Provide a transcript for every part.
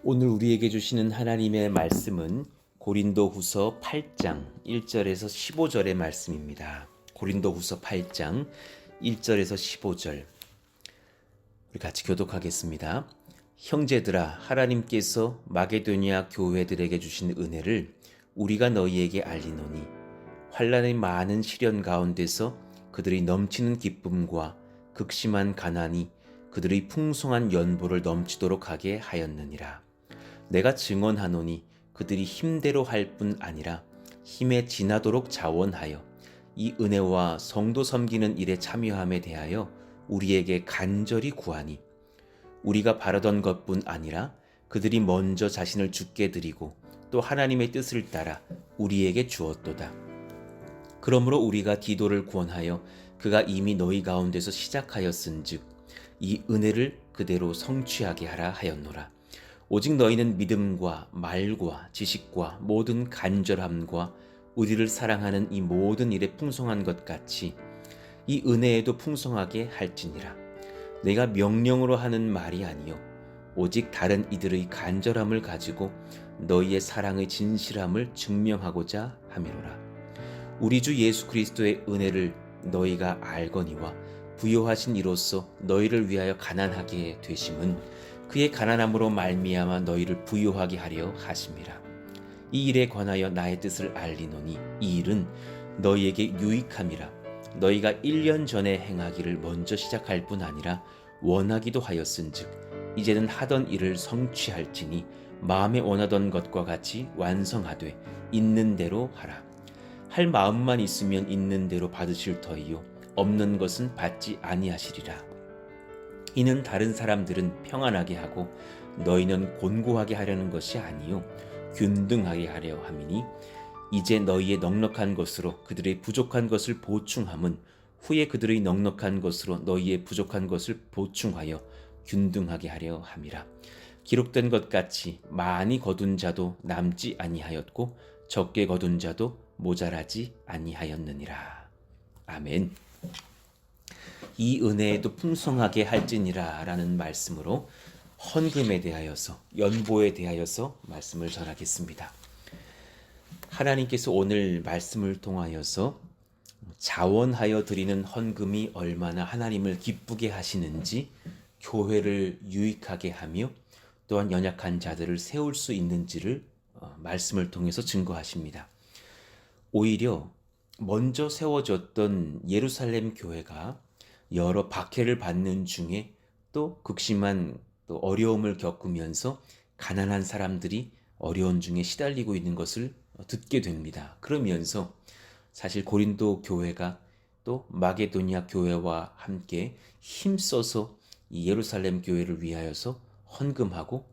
오늘 우리에게 주시는 하나님의 말씀은 고린도후서 8장 1절에서 15절의 말씀입니다. 고린도후서 8장 1절에서 15절. 우리 같이 교독하겠습니다. 형제들아, 하나님께서 마게도냐 교회들에게 주신 은혜를 우리가 너희에게 알리노니 환난의 많은 시련 가운데서 그들이 넘치는 기쁨과 극심한 가난이 그들의 풍성한 연보를 넘치도록 하게 하였느니라. 내가 증언하노니 그들이 힘대로 할 뿐 아니라 힘에 지나도록 자원하여 이 은혜와 성도 섬기는 일에 참여함에 대하여 우리에게 간절히 구하니 우리가 바라던 것뿐 아니라 그들이 먼저 자신을 주께 드리고 또 하나님의 뜻을 따라 우리에게 주었도다. 그러므로 우리가 디도를 구원하여 그가 이미 너희 가운데서 시작하였은즉 이 은혜를 그대로 성취하게 하라 하였노라. 오직 너희는 믿음과 말과 지식과 모든 간절함과 우리를 사랑하는 이 모든 일에 풍성한 것 같이 이 은혜에도 풍성하게 할지니라. 내가 명령으로 하는 말이 아니요 오직 다른 이들의 간절함을 가지고 너희의 사랑의 진실함을 증명하고자 함이로라. 우리 주 예수 그리스도의 은혜를 너희가 알거니와 부요하신 이로써 너희를 위하여 가난하게 되심은 그의 가난함으로 말미암아 너희를 부요하게 하려 하심이라. 이 일에 관하여 나의 뜻을 알리노니 이 일은 너희에게 유익함이라. 너희가 1년 전에 행하기를 먼저 시작할 뿐 아니라 원하기도 하였은즉 이제는 하던 일을 성취할지니 마음에 원하던 것과 같이 완성하되 있는 대로 하라. 할 마음만 있으면 있는 대로 받으실 터이요 없는 것은 받지 아니하시리라. 이는 다른 사람들은 평안하게 하고 너희는 곤고하게 하려는 것이 아니요 균등하게 하려 함이니 이제 너희의 넉넉한 것으로 그들의 부족한 것을 보충함은 후에 그들의 넉넉한 것으로 너희의 부족한 것을 보충하여 균등하게 하려 함이라. 기록된 것 같이 많이 거둔 자도 남지 아니하였고 적게 거둔 자도 모자라지 아니하였느니라. 아멘. 이 은혜에도 풍성하게 할지니라 라는 말씀으로 헌금에 대하여서 연보에 대하여서 말씀을 전하겠습니다. 하나님께서 오늘 말씀을 통하여서 자원하여 드리는 헌금이 얼마나 하나님을 기쁘게 하시는지, 교회를 유익하게 하며 또한 연약한 자들을 세울 수 있는지를 말씀을 통해서 증거하십니다. 오히려 먼저 세워졌던 예루살렘 교회가 여러 박해를 받는 중에 또 극심한 또 어려움을 겪으면서 가난한 사람들이 어려운 중에 시달리고 있는 것을 듣게 됩니다. 그러면서 사실 고린도 교회가 또 마게도냐 교회와 함께 힘써서 이 예루살렘 교회를 위하여서 헌금하고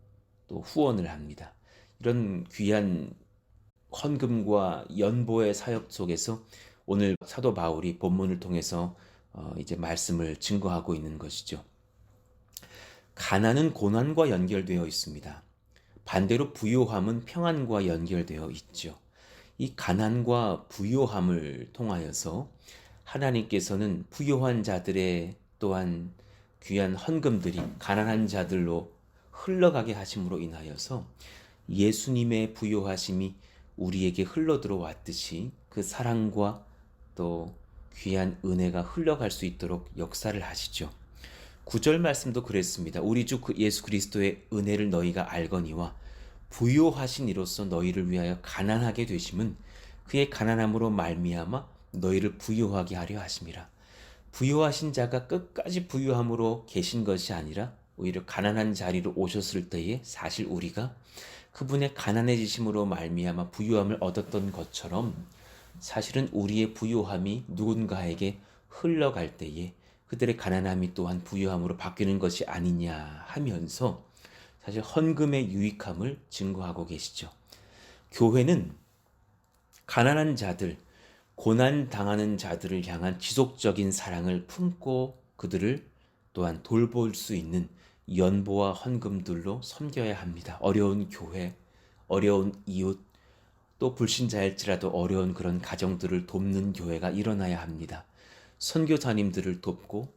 또 후원을 합니다. 이런 귀한 헌금과 연보의 사역 속에서 오늘 사도 바울이 본문을 통해서 이제 말씀을 증거하고 있는 것이죠. 가난은 고난과 연결되어 있습니다. 반대로 부요함은 평안과 연결되어 있죠. 이 가난과 부요함을 통하여서 하나님께서는 부요한 자들의 또한 귀한 헌금들이 가난한 자들로 흘러가게 하심으로 인하여서 예수님의 부요하심이 우리에게 흘러 들어왔듯이 그 사랑과 또 귀한 은혜가 흘러갈 수 있도록 역사를 하시죠. 9절 말씀도 그랬습니다. 우리 주 예수 그리스도의 은혜를 너희가 알거니와 부요하신 이로써 너희를 위하여 가난하게 되심은 그의 가난함으로 말미암아 너희를 부요하게 하려 하심이라. 부요하신 자가 끝까지 부요함으로 계신 것이 아니라 오히려 가난한 자리로 오셨을 때에 사실 우리가 그분의 가난해지심으로 말미암아 부요함을 얻었던 것처럼 사실은 우리의 부요함이 누군가에게 흘러갈 때에 그들의 가난함이 또한 부요함으로 바뀌는 것이 아니냐 하면서 사실 헌금의 유익함을 증거하고 계시죠. 교회는 가난한 자들, 고난 당하는 자들을 향한 지속적인 사랑을 품고 그들을 또한 돌볼 수 있는 연보와 헌금들로 섬겨야 합니다. 어려운 교회, 어려운 이웃, 또 불신자일지라도 어려운 그런 가정들을 돕는 교회가 일어나야 합니다. 선교사님들을 돕고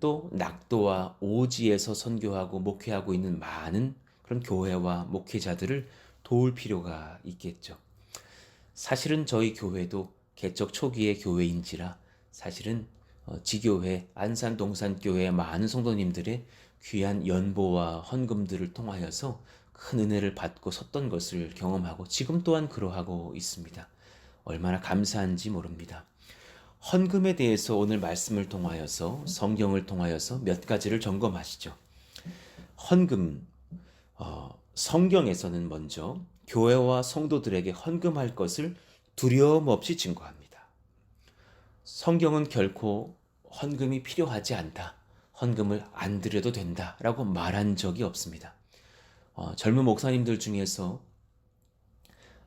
또 낙도와 오지에서 선교하고 목회하고 있는 많은 그런 교회와 목회자들을 도울 필요가 있겠죠. 사실은 저희 교회도 개척 초기의 교회인지라 사실은 지교회 안산동산교회 많은 성도님들의 귀한 연보와 헌금들을 통하여서 큰 은혜를 받고 섰던 것을 경험하고 지금 또한 그러하고 있습니다. 얼마나 감사한지 모릅니다. 헌금에 대해서 오늘 말씀을 통하여서 성경을 통하여서 몇 가지를 점검하시죠. 헌금, 성경에서는 먼저 교회와 성도들에게 헌금할 것을 두려움 없이 증거합니다. 성경은 결코 헌금이 필요하지 않다, 헌금을 안 드려도 된다라고 말한 적이 없습니다. 젊은 목사님들 중에서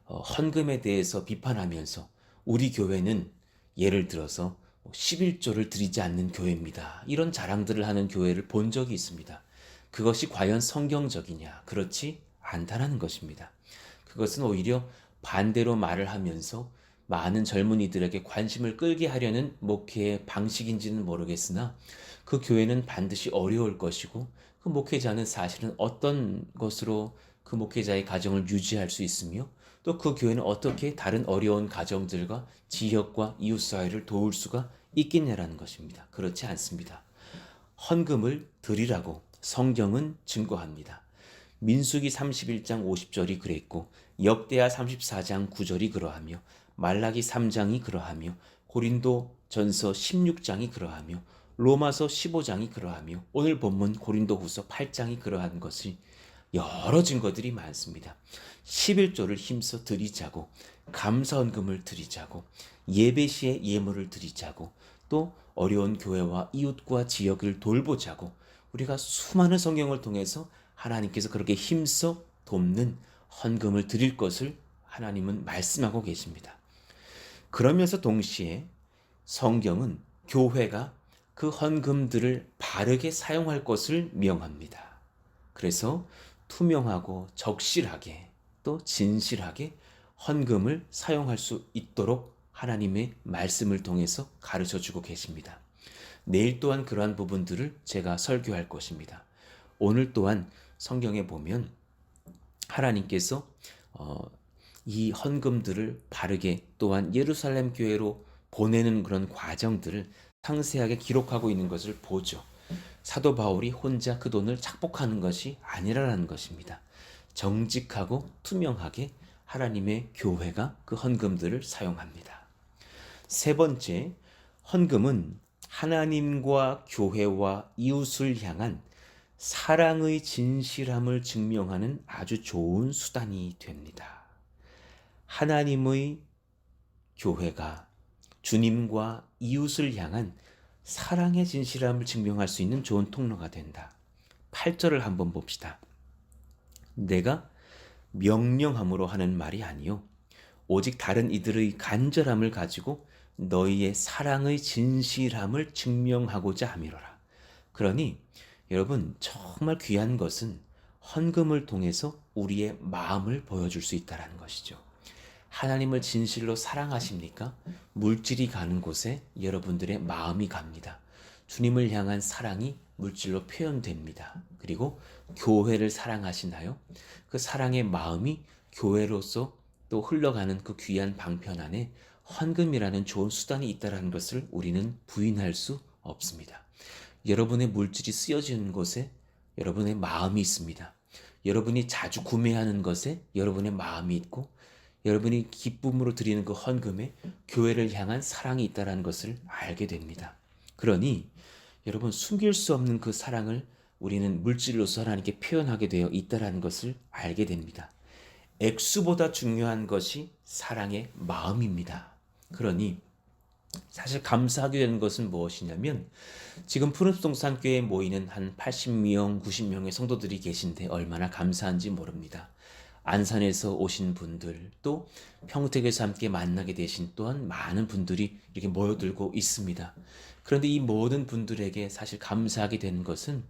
헌금에 대해서 비판하면서 우리 교회는 예를 들어서 11조를 드리지 않는 교회입니다, 이런 자랑들을 하는 교회를 본 적이 있습니다. 그것이 과연 성경적이냐? 그렇지 않다라는 것입니다. 그것은 오히려 반대로 말을 하면서 많은 젊은이들에게 관심을 끌게 하려는 목회의 방식인지는 모르겠으나 그 교회는 반드시 어려울 것이고 그 목회자는 사실은 어떤 것으로 그 목회자의 가정을 유지할 수 있으며 또 그 교회는 어떻게 다른 어려운 가정들과 지역과 이웃사회를 도울 수가 있겠냐라는 것입니다. 그렇지 않습니다. 헌금을 드리라고 성경은 증거합니다. 민수기 31장 50절이 그랬고 역대하 34장 9절이 그러하며 말라기 3장이 그러하며 고린도 전서 16장이 그러하며 로마서 15장이 그러하며 오늘 본문 고린도 후서 8장이 그러한 것이 여러 증거들이 많습니다. 11조를 힘써 드리자고, 감사헌금을 드리자고, 예배 시에 예물을 드리자고, 또 어려운 교회와 이웃과 지역을 돌보자고, 우리가 수많은 성경을 통해서 하나님께서 그렇게 힘써 돕는 헌금을 드릴 것을 하나님은 말씀하고 계십니다. 그러면서 동시에 성경은 교회가 그 헌금들을 바르게 사용할 것을 명합니다. 그래서 투명하고 적실하게 또 진실하게 헌금을 사용할 수 있도록 하나님의 말씀을 통해서 가르쳐 주고 계십니다. 내일 또한 그러한 부분들을 제가 설교할 것입니다. 오늘 또한 성경에 보면 하나님께서 이 헌금들을 바르게 또한 예루살렘 교회로 보내는 그런 과정들을 상세하게 기록하고 있는 것을 보죠. 사도 바울이 혼자 그 돈을 착복하는 것이 아니라는 것입니다. 정직하고 투명하게 하나님의 교회가 그 헌금들을 사용합니다. 세 번째, 헌금은 하나님과 교회와 이웃을 향한 사랑의 진실함을 증명하는 아주 좋은 수단이 됩니다. 하나님의 교회가 주님과 이웃을 향한 사랑의 진실함을 증명할 수 있는 좋은 통로가 된다. 8절을 한번 봅시다. 내가 명령함으로 하는 말이 아니요 오직 다른 이들의 간절함을 가지고 너희의 사랑의 진실함을 증명하고자 함이로라. 그러니 여러분, 정말 귀한 것은 헌금을 통해서 우리의 마음을 보여줄 수 있다는 것이죠. 하나님을 진실로 사랑하십니까? 물질이 가는 곳에 여러분들의 마음이 갑니다. 주님을 향한 사랑이 물질로 표현됩니다. 그리고 교회를 사랑하시나요? 그 사랑의 마음이 교회로서 또 흘러가는 그 귀한 방편 안에 헌금이라는 좋은 수단이 있다는 것을 우리는 부인할 수 없습니다. 여러분의 물질이 쓰여지는 곳에 여러분의 마음이 있습니다. 여러분이 자주 구매하는 것에 여러분의 마음이 있고 여러분이 기쁨으로 드리는 그 헌금에 교회를 향한 사랑이 있다는 것을 알게 됩니다. 그러니 여러분, 숨길 수 없는 그 사랑을 우리는 물질로서 하나님께 표현하게 되어 있다는 것을 알게 됩니다. 액수보다 중요한 것이 사랑의 마음입니다. 그러니 사실 감사하게 되는 것은 무엇이냐면 지금 푸른동산교회에 모이는 한 80명, 90명의 성도들이 계신데 얼마나 감사한지 모릅니다. 안산에서 오신 분들, 또 평택에서 함께 만나게 되신 또한 많은 분들이 이렇게 모여들고 있습니다. 그런데 이 모든 분들에게 사실 감사하게 되는 것은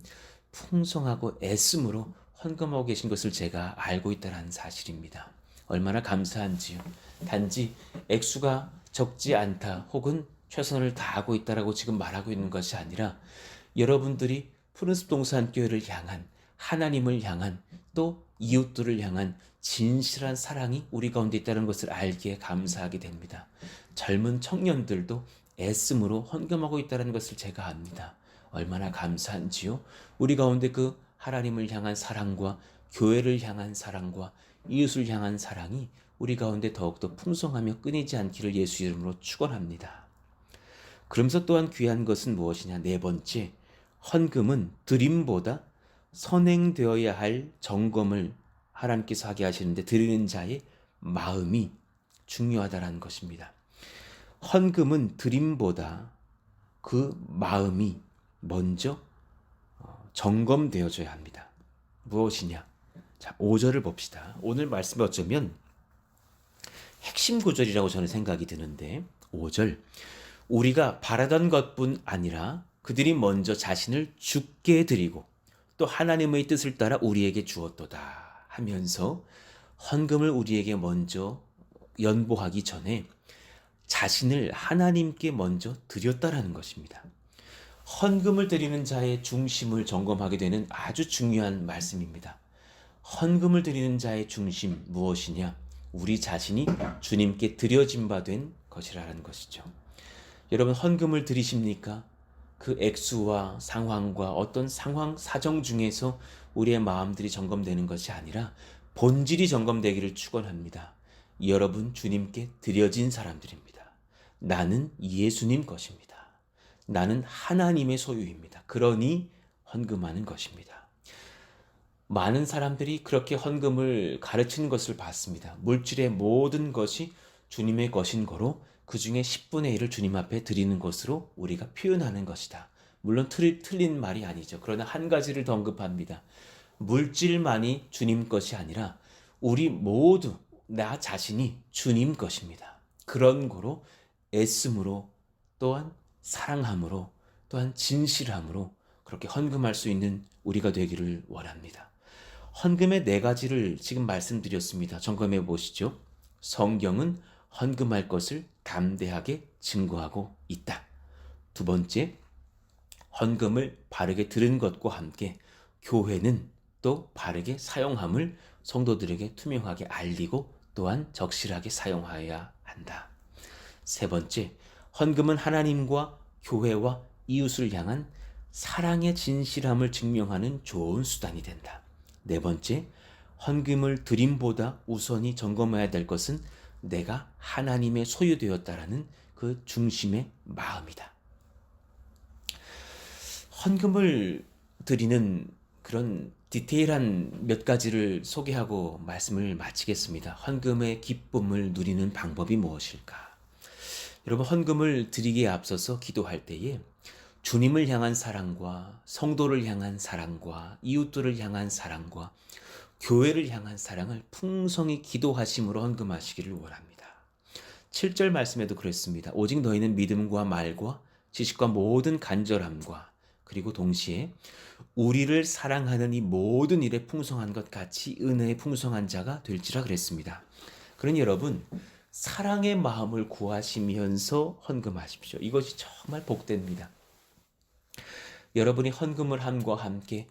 풍성하고 애씀으로 헌금하고 계신 것을 제가 알고 있다는 사실입니다. 얼마나 감사한지요. 단지 액수가 적지 않다 혹은 최선을 다하고 있다라고 지금 말하고 있는 것이 아니라 여러분들이 푸른숲 동산교회를 향한 하나님을 향한 또 이웃들을 향한 진실한 사랑이 우리 가운데 있다는 것을 알기에 감사하게 됩니다. 젊은 청년들도 애씀으로 헌금하고 있다는 것을 제가 압니다. 얼마나 감사한지요. 우리 가운데 그 하나님을 향한 사랑과 교회를 향한 사랑과 이웃을 향한 사랑이 우리 가운데 더욱더 풍성하며 끊이지 않기를 예수 이름으로 축원합니다. 그러면서 또한 귀한 것은 무엇이냐? 네 번째, 헌금은 드림보다 선행되어야 할 점검을 하나님께서 하게 하시는데 드리는 자의 마음이 중요하다라는 것입니다. 헌금은 드림보다 그 마음이 먼저 점검되어져야 합니다. 무엇이냐? 자, 5절을 봅시다. 오늘 말씀이 어쩌면 핵심 구절이라고 저는 생각이 드는데 5절, 우리가 바라던 것뿐 아니라 그들이 먼저 자신을 주께 드리고 또 하나님의 뜻을 따라 우리에게 주었도다 하면서 헌금을 우리에게 먼저 연보하기 전에 자신을 하나님께 먼저 드렸다라는 것입니다. 헌금을 드리는 자의 중심을 점검하게 되는 아주 중요한 말씀입니다. 헌금을 드리는 자의 중심 무엇이냐? 우리 자신이 주님께 드려진 바 된 것이라는 것이죠. 여러분, 헌금을 드리십니까? 그 액수와 상황과 어떤 상황, 사정 중에서 우리의 마음들이 점검되는 것이 아니라 본질이 점검되기를 축원합니다. 여러분, 주님께 드려진 사람들입니다. 나는 예수님 것입니다. 나는 하나님의 소유입니다. 그러니 헌금하는 것입니다. 많은 사람들이 그렇게 헌금을 가르치는 것을 봤습니다. 물질의 모든 것이 주님의 것인 거로 그 중에 10분의 1을 주님 앞에 드리는 것으로 우리가 표현하는 것이다. 물론 틀린 말이 아니죠. 그러나 한 가지를 더 언급합니다. 물질만이 주님 것이 아니라 우리 모두 나 자신이 주님 것입니다. 그런 거로 애씀으로 또한 사랑함으로 또한 진실함으로 그렇게 헌금할 수 있는 우리가 되기를 원합니다. 헌금의 네 가지를 지금 말씀드렸습니다. 점검해 보시죠. 성경은 헌금할 것을 담대하게 증거하고 있다. 두 번째, 헌금을 바르게 들은 것과 함께 교회는 또 바르게 사용함을 성도들에게 투명하게 알리고 또한 적실하게 사용하여야 한다. 세 번째, 헌금은 하나님과 교회와 이웃을 향한 사랑의 진실함을 증명하는 좋은 수단이 된다. 네 번째, 헌금을 드림보다 우선이 점검해야 될 것은 내가 하나님의 소유되었다라는 그 중심의 마음이다. 헌금을 드리는 그런 디테일한 몇 가지를 소개하고 말씀을 마치겠습니다. 헌금의 기쁨을 누리는 방법이 무엇일까? 여러분, 헌금을 드리기에 앞서서 기도할 때에 주님을 향한 사랑과 성도를 향한 사랑과 이웃들을 향한 사랑과 교회를 향한 사랑을 풍성히 기도하심으로 헌금하시기를 원합니다. 7절 말씀에도 그랬습니다. 오직 너희는 믿음과 말과 지식과 모든 간절함과 그리고 동시에 우리를 사랑하는 이 모든 일에 풍성한 것 같이 은혜에 풍성한 자가 될지라 그랬습니다. 그러니 여러분, 사랑의 마음을 구하시면서 헌금하십시오. 이것이 정말 복됩니다. 여러분이 헌금을 함과 함께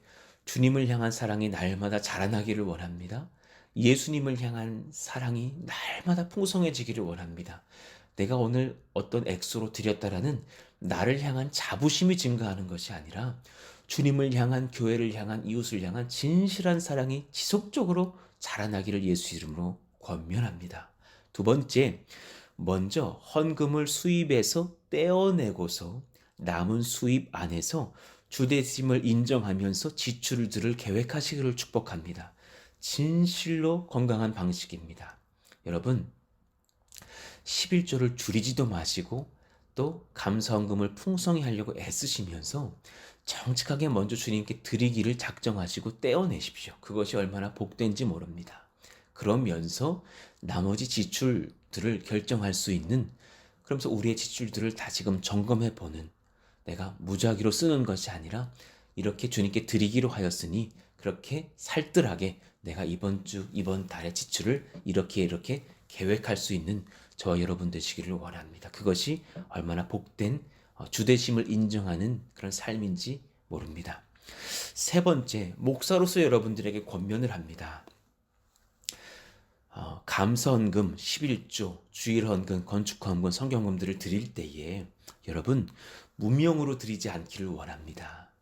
주님을 향한 사랑이 날마다 자라나기를 원합니다. 예수님을 향한 사랑이 날마다 풍성해지기를 원합니다. 내가 오늘 어떤 액수로 드렸다라는 나를 향한 자부심이 증가하는 것이 아니라 주님을 향한, 교회를 향한, 이웃을 향한 진실한 사랑이 지속적으로 자라나기를 예수 이름으로 권면합니다. 두 번째, 먼저 헌금을 수입에서 떼어내고서 남은 수입 안에서 주대심을 인정하면서 지출들을 계획하시기를 축복합니다. 진실로 건강한 방식입니다. 여러분, 11조를 줄이지도 마시고 또 감사헌금을 풍성히 하려고 애쓰시면서 정직하게 먼저 주님께 드리기를 작정하시고 떼어내십시오. 그것이 얼마나 복된지 모릅니다. 그러면서 나머지 지출들을 결정할 수 있는, 그러면서 우리의 지출들을 다시금 점검해 보는, 내가 무작위로 쓰는 것이 아니라 이렇게 주님께 드리기로 하였으니 그렇게 살뜰하게 내가 이번 주, 이번 달의 지출을 이렇게 계획할 수 있는 저와 여러분 되시기를 원합니다. 그것이 얼마나 복된 주대심을 인정하는 그런 삶인지 모릅니다. 세 번째, 목사로서 여러분들에게 권면을 합니다. 감사헌금, 11조, 주일헌금, 건축헌금, 성경헌금들을 드릴 때에 여러분 무명으로 드리지 않기를 원합니다.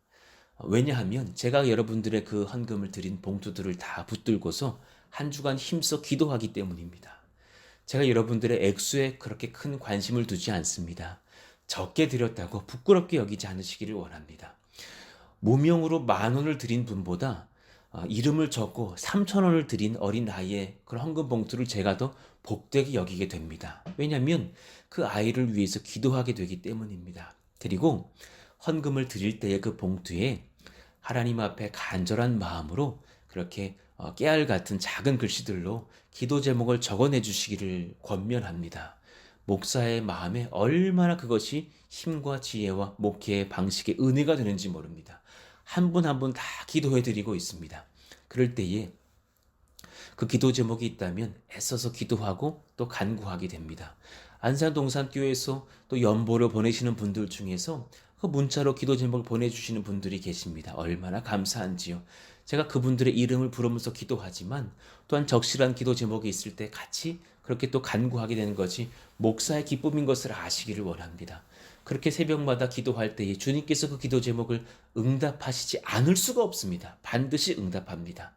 왜냐하면 제가 여러분들의 그 헌금을 드린 봉투들을 다 붙들고서 한 주간 힘써 기도하기 때문입니다. 제가 여러분들의 액수에 그렇게 큰 관심을 두지 않습니다. 적게 드렸다고 부끄럽게 여기지 않으시기를 원합니다. 무명으로 10,000원을 드린 분보다 이름을 적고 3,000원을 드린 어린 아이의 그런 헌금 봉투를 제가 더 복되게 여기게 됩니다. 왜냐하면 그 아이를 위해서 기도하게 되기 때문입니다. 그리고 헌금을 드릴 때의 그 봉투에 하나님 앞에 간절한 마음으로 그렇게 깨알 같은 작은 글씨들로 기도 제목을 적어내 주시기를 권면합니다. 목사의 마음에 얼마나 그것이 힘과 지혜와 목회의 방식의 은혜가 되는지 모릅니다. 한 분 한 분 다 기도해 드리고 있습니다. 그럴 때에 그 기도 제목이 있다면 애써서 기도하고 또 간구하게 됩니다. 안산동산교회에서 또 연보를 보내시는 분들 중에서 그 문자로 기도 제목을 보내주시는 분들이 계십니다. 얼마나 감사한지요. 제가 그분들의 이름을 부르면서 기도하지만 또한 적실한 기도 제목이 있을 때 같이 그렇게 또 간구하게 되는 것이 목사의 기쁨인 것을 아시기를 원합니다. 그렇게 새벽마다 기도할 때에 주님께서 그 기도 제목을 응답하시지 않을 수가 없습니다. 반드시 응답합니다.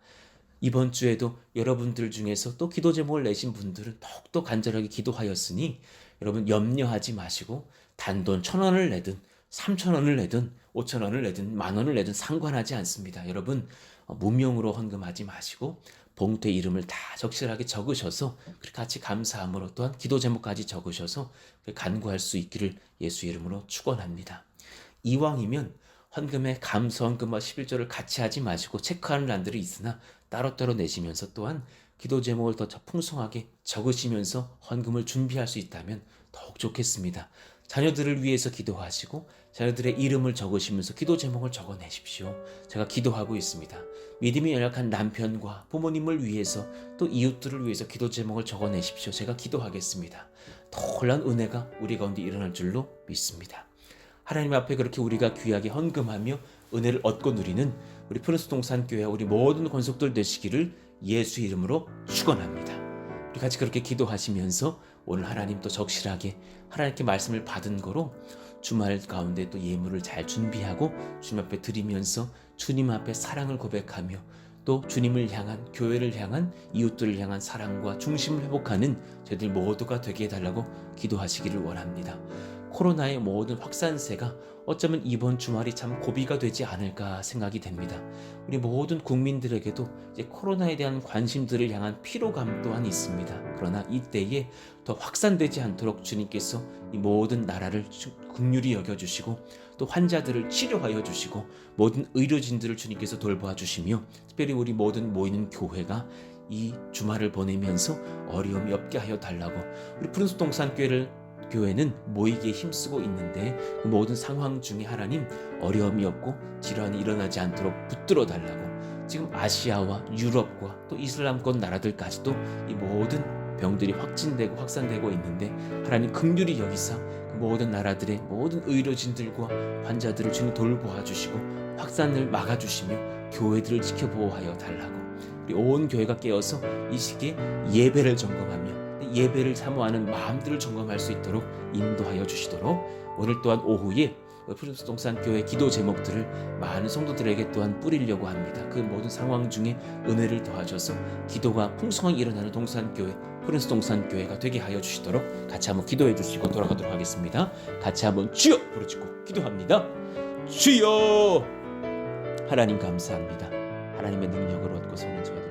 이번 주에도 여러분들 중에서 또 기도 제목을 내신 분들은 더욱더 간절하게 기도하였으니 여러분 염려하지 마시고 단돈 1,000원을 내든 3,000원을 내든 5,000원을 내든 10,000원을 내든 상관하지 않습니다. 여러분 무명으로 헌금하지 마시고 봉투에 이름을 다 적실하게 적으셔서 같이 감사함으로 또한 기도 제목까지 적으셔서 간구할 수 있기를 예수 이름으로 축원합니다. 이왕이면 헌금에 감사헌금과 11조를 같이 하지 마시고 체크하는 란들이 있으나 따로따로 내시면서 또한 기도 제목을 더 풍성하게 적으시면서 헌금을 준비할 수 있다면 더욱 좋겠습니다. 자녀들을 위해서 기도하시고 자녀들의 이름을 적으시면서 기도 제목을 적어내십시오. 제가 기도하고 있습니다. 믿음이 연약한 남편과 부모님을 위해서 또 이웃들을 위해서 기도 제목을 적어내십시오. 제가 기도하겠습니다. 놀라운 은혜가 우리 가운데 일어날 줄로 믿습니다. 하나님 앞에 그렇게 우리가 귀하게 헌금하며 은혜를 얻고 누리는 우리 프린스동산교회 우리 모든 권속들 되시기를 예수 이름으로 축원합니다. 우리 같이 그렇게 기도하시면서 오늘 하나님 또 적실하게 하나님께 말씀을 받은 거로 주말 가운데 또 예물을 잘 준비하고 주님 앞에 드리면서 주님 앞에 사랑을 고백하며 또 주님을 향한 교회를 향한 이웃들을 향한 사랑과 중심을 회복하는 저희들 모두가 되게 해달라고 기도하시기를 원합니다. 코로나의 모든 확산세가 어쩌면 이번 주말이 참 고비가 되지 않을까 생각이 됩니다. 우리 모든 국민들에게도 이제 코로나에 대한 관심들을 향한 피로감 또한 있습니다. 그러나 이때에 더 확산되지 않도록 주님께서 이 모든 나라를 긍휼히 여겨주시고 또 환자들을 치료하여 주시고 모든 의료진들을 주님께서 돌보아 주시며 특별히 우리 모든 모이는 교회가 이 주말을 보내면서 어려움이 없게 하여 달라고 우리 교회는 모이기에 힘쓰고 있는데 그 모든 상황 중에 하나님 어려움이 없고 질환이 일어나지 않도록 붙들어 달라고 지금 아시아와 유럽과 또 이슬람권 나라들까지도 이 모든 병들이 확진되고 확산되고 있는데 하나님 긍휼히 여기사 그 모든 나라들의 모든 의료진들과 환자들을 주님 돌보아 주시고 확산을 막아주시며 교회들을 지켜보호하여 달라고 우리 온 교회가 깨어서 이 시기에 예배를 점검하며 예배를 사모하는 마음들을 점검할 수 있도록 인도하여 주시도록 오늘 또한 오후에 프린스동산교회 기도 제목들을 많은 성도들에게 또한 뿌리려고 합니다. 그 모든 상황 중에 은혜를 더하셔서 기도가 풍성하게 일어나는 동산교회 프린스동산교회가 되게 하여 주시도록 같이 한번 기도해 주시고 돌아가도록 하겠습니다. 같이 한번 주여 부르짖고 기도합니다. 주여 하나님 감사합니다. 하나님의 능력을 얻고 서는 저희